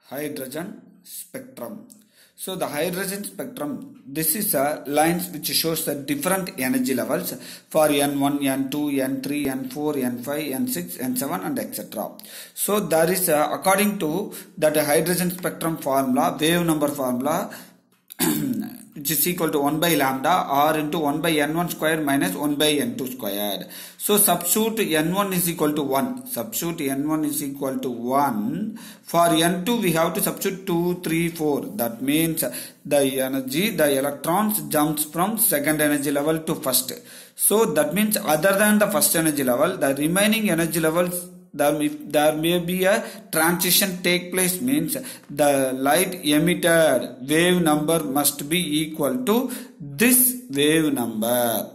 hydrogen spectrum. So the hydrogen spectrum, this is a lines which shows the different energy levels for N1, N2, N3, N4, N5, N6, N7 and etc. So there is according to that hydrogen spectrum formula, wave number formula which is equal to 1 by lambda r into 1 by n1 square minus 1 by n2 squared. So substitute n1 is equal to 1. Substitute n1 is equal to 1. For n2 we have to substitute 2, 3, 4. That means the energy, the electrons jumps from second energy level to first. So that means other than the first energy level, the remaining energy levels, there may be a transition take place, means the light emitted wave number must be equal to this wave number.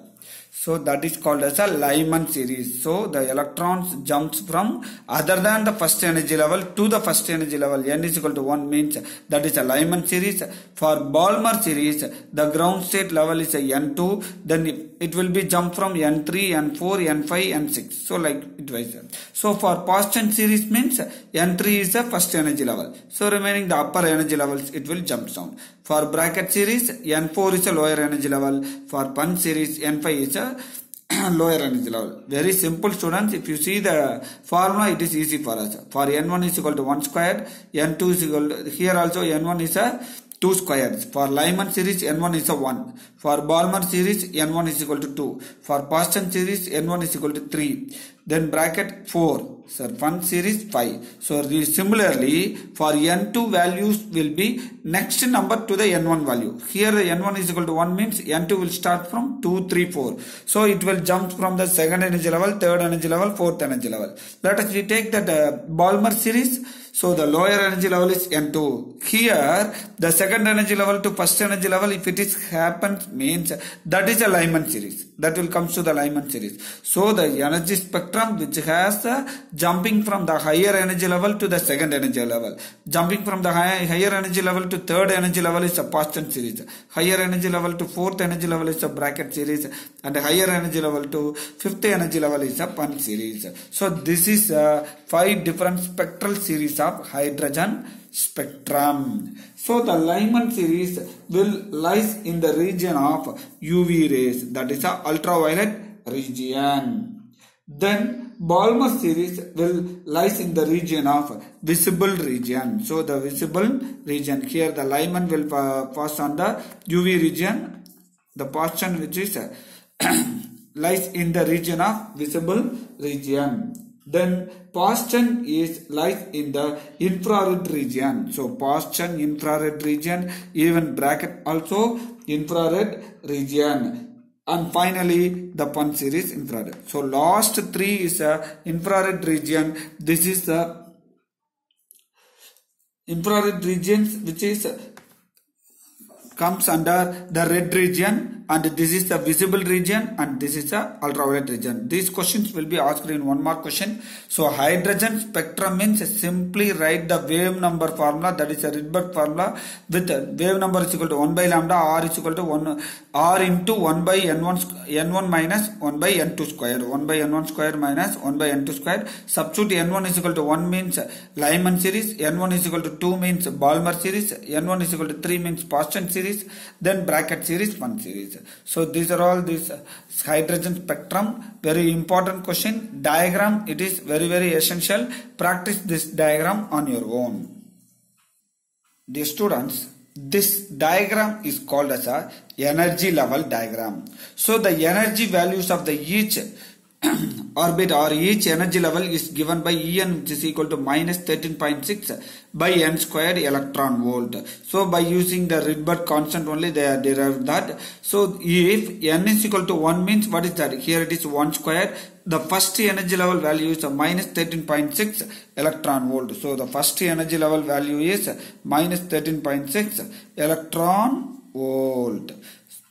So that is called as a Lyman series. So the electrons jumps from other than the first energy level to the first energy level. N is equal to 1 means that is a Lyman series. For Balmer series, the ground state level is a N2. Then it will be jump from N3, N4, N5, N6. So like it was. So for Paschen series means N3 is the first energy level. So remaining the upper energy levels, it will jump down. For bracket series, N4 is a lower energy level. For Punch series, N5 is a lower energy level. Very simple, students. If you see the formula, it is easy for us. For N1 is equal to 1 squared, N2 is equal to, here also N1 is a 2 squares. For Lyman series, N1 is a 1. For Balmer series, N1 is equal to 2. For Paschen series, N1 is equal to 3. Then bracket 4. So Punch series 5. So similarly, for N2 values will be next number to the N1 value. Here the N1 is equal to 1 means N2 will start from 2, 3, 4. So it will jump from the second energy level, third energy level, fourth energy level. Let us take that Balmer series. So the lower energy level is N2. Here the second energy level to first energy level, if it is happens, means that is a Lyman series. That will come to the Lyman series. So the energy spectrum which has jumping from the higher energy level to the second energy level. Jumping from the higher energy level to third energy level is a Paschen series. Higher energy level to fourth energy level is a bracket series. And higher energy level to fifth energy level is a Punch series. So this is 5 different spectral series of hydrogen spectrum. So the Lyman series will lies in the region of UV rays, that is a ultraviolet region. Then Balmer series will lies in the region of visible region. So the visible region, here the Lyman will pass on the UV region. The Paschen which is lies in the region of visible region. Then Paschen lies in the infrared region. So Paschen infrared region, even bracket also infrared region. And finally the Punch series infrared. So last 3 is infrared region. This is the infrared regions which is comes under the red region, and this is the visible region, and this is the ultraviolet region. These questions will be asked in 1 mark question. So hydrogen spectrum means simply write the wave number formula, that is a Rydberg formula, with wave number is equal to 1 by lambda, r is equal to 1 r into 1 by n1 minus 1 by n2 square. 1 by n1 square minus 1 by n2 square. Substitute n1 is equal to 1 means Lyman series, n1 is equal to 2 means Balmer series, n1 is equal to 3 means Paschen series, then bracket series, Punch series. So these are all this hydrogen spectrum. Very important question. Diagram, it is very essential. Practice this diagram on your own. Dear students, this diagram is called as a energy level diagram. So the energy values of the each orbit or each energy level is given by En, which is equal to minus 13.6 by n squared electron volt. So by using the Rydberg constant only they are derived that. So if n is equal to 1 means what is that? Here it is 1 square. The first energy level value is a minus 13.6 electron volt. So the first energy level value is minus 13.6 electron volt.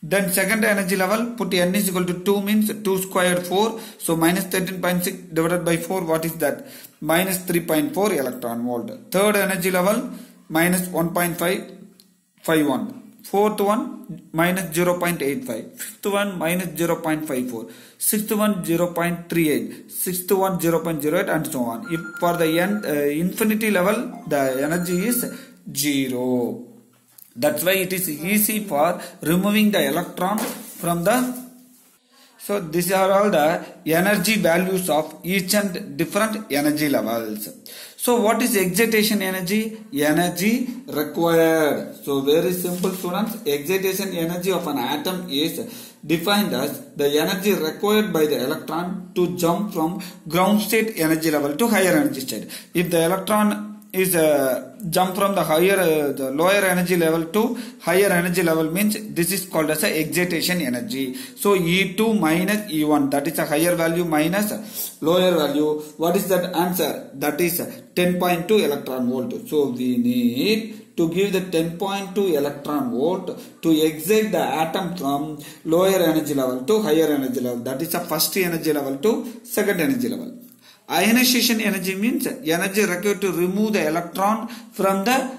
Then second energy level, put n is equal to 2 means 2 squared 4. So minus 13.6 divided by 4, what is that? Minus 3.4 electron volt. Third energy level, minus 1.551. Fourth one minus 0.85. Fifth one minus 0.54. Sixth one 0.38. Sixth one 0.08 and so on. If for the infinity level, the energy is 0. That's why it is easy for removing the electron from the. So these are all the energy values of each and different energy levels. So what is excitation energy? Energy required. So very simple students, excitation energy of an atom is defined as the energy required by the electron to jump from ground state energy level to higher energy state. If the electron is jump from the lower energy level to higher energy level, means this is called as a excitation energy. So E2 minus E1, that is a higher value minus lower value. What is that answer? That is 10.2 electron volt. So we need to give the 10.2 electron volt to excite the atom from lower energy level to higher energy level. That is the first energy level to second energy level. Ionization energy means energy required to remove the electron from the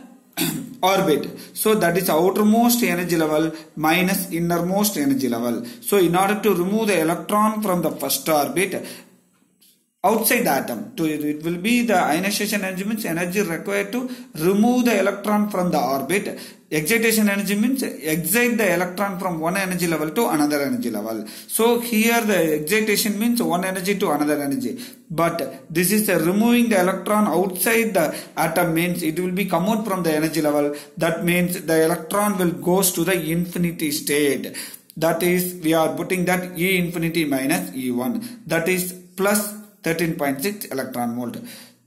orbit. So that is outermost energy level minus innermost energy level. So in order to remove the electron from the first orbit outside the atom, it will be the ionization energy means energy required to remove the electron from the orbit. Excitation energy means excite the electron from one energy level to another energy level. So here the excitation means one energy to another energy. But this is removing the electron outside the atom, means it will be come out from the energy level. That means the electron will goes to the infinity state. That is, we are putting that E infinity minus E1. That is plus 13.6 electron volt.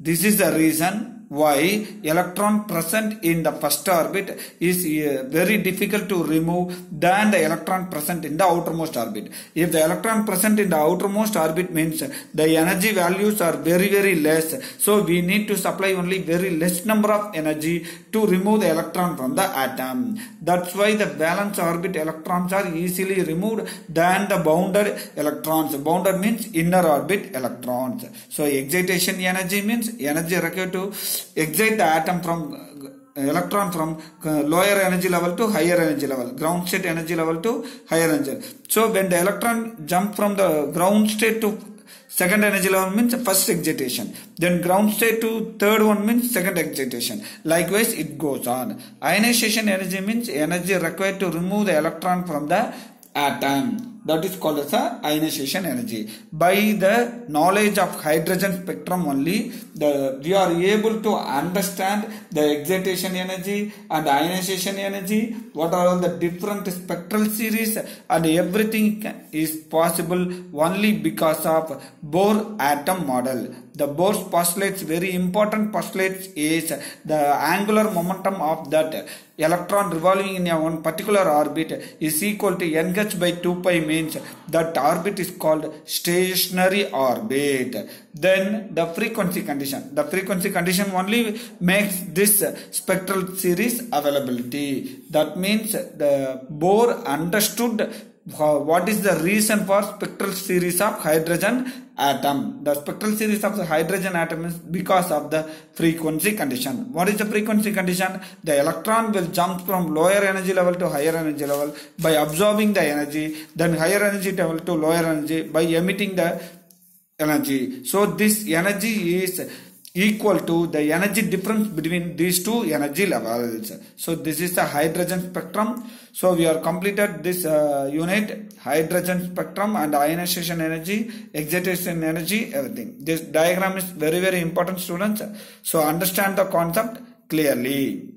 This is the reason why electron present in the first orbit is very difficult to remove than the electron present in the outermost orbit. If the electron present in the outermost orbit means the energy values are very less. So we need to supply only very less number of energy to remove the electron from the atom. That's why the valence orbit electrons are easily removed than the bounded electrons. Bounded means inner orbit electrons. So excitation energy means energy required to excite the atom from electron from lower energy level to higher energy level, ground state energy level to higher energy. So when the electron jump from the ground state to second energy level means first excitation, then ground state to third one means second excitation. Likewise it goes on. Ionization energy means energy required to remove the electron from the atom. That is called as a ionization energy. By the knowledge of hydrogen spectrum only, we are able to understand the excitation energy and ionization energy, what are all the different spectral series, and everything is possible only because of Bohr atom model. The Bohr's postulates, very important postulates, is the angular momentum of that electron revolving in one particular orbit is equal to nh by 2 pi, means that orbit is called stationary orbit. Then the frequency condition. The frequency condition only makes this spectral series availability. That means the Bohr understood what is the reason for spectral series of hydrogen atom. The spectral series of the hydrogen atom is because of the frequency condition. What is the frequency condition? The electron will jump from lower energy level to higher energy level by absorbing the energy, then higher energy level to lower energy by emitting the energy. So this energy is equal to the energy difference between these two energy levels. So this is the hydrogen spectrum. So we are completed this unit, hydrogen spectrum and ionization energy, excitation energy, everything. This diagram is very important, students. So understand the concept clearly.